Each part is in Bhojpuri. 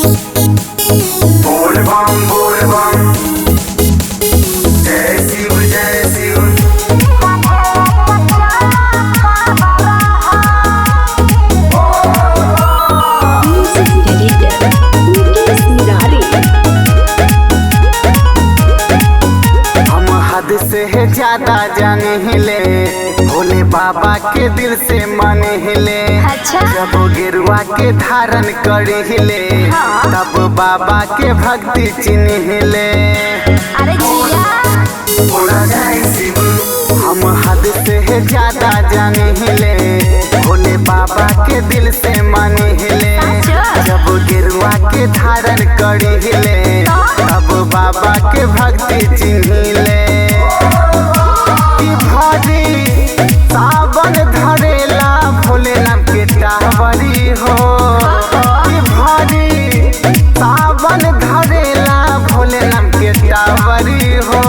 बोल बम जय शिव जय शिव। हम हद से ज्यादा जाने हिले, भोले बाबा के दिल से माने हिले। अच्छा। जब गिरुआ के धारण करे हिले, तब बाबा के भक्ति चिन्ह हिले। अरे जिया बोला जय शिव। हम हद से ज्यादा जाने हिले, भोले बाबा के दिल से माने हिले। जब गिरुआ के धारण करे हिले, तब बाबा के भक्ति चिन्हिले। सावन धरेला भोले नाम के टावरी हो। भारी सावन धरेला भोले नाम के टावरी हो।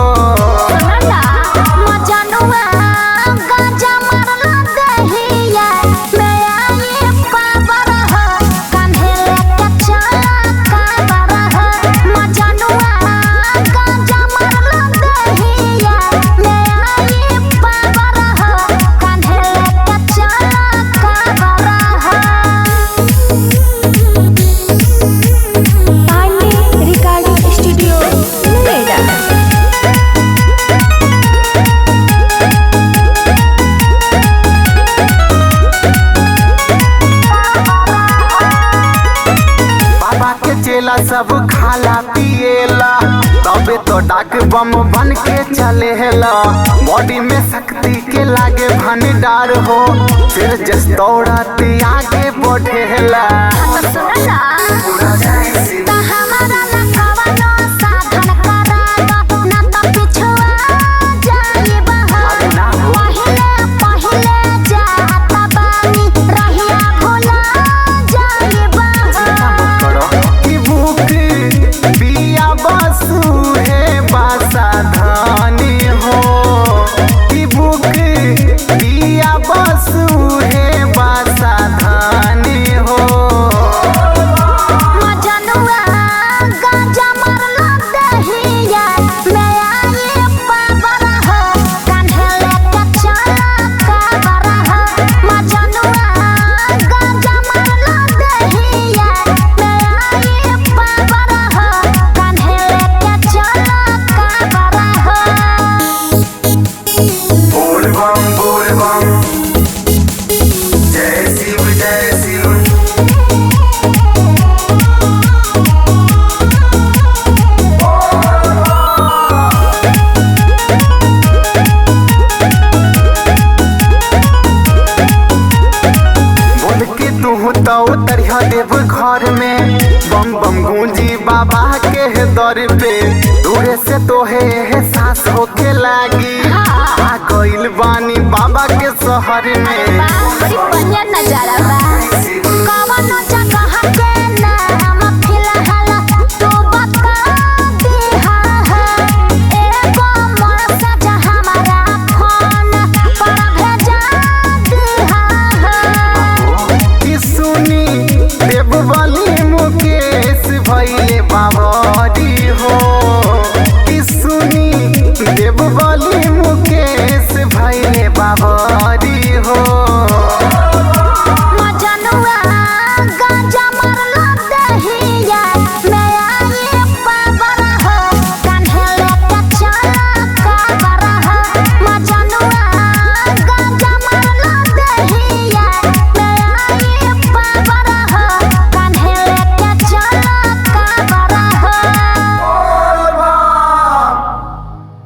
चेला सब खाला पिएला, तबे तो डाक बम बन के चलेला। बॉडी में शक्ति के लागे भंडार हो, फिर जस दौड़ते आगे बढ़ेला। जय शिव जय शिव। बोल के तू तो उतरिया देव घर में, बम बम गूंजी बाबा के दर पे। दूरे से तो है सांस होके लागी, आ गइल बानी बाबा के शहर में।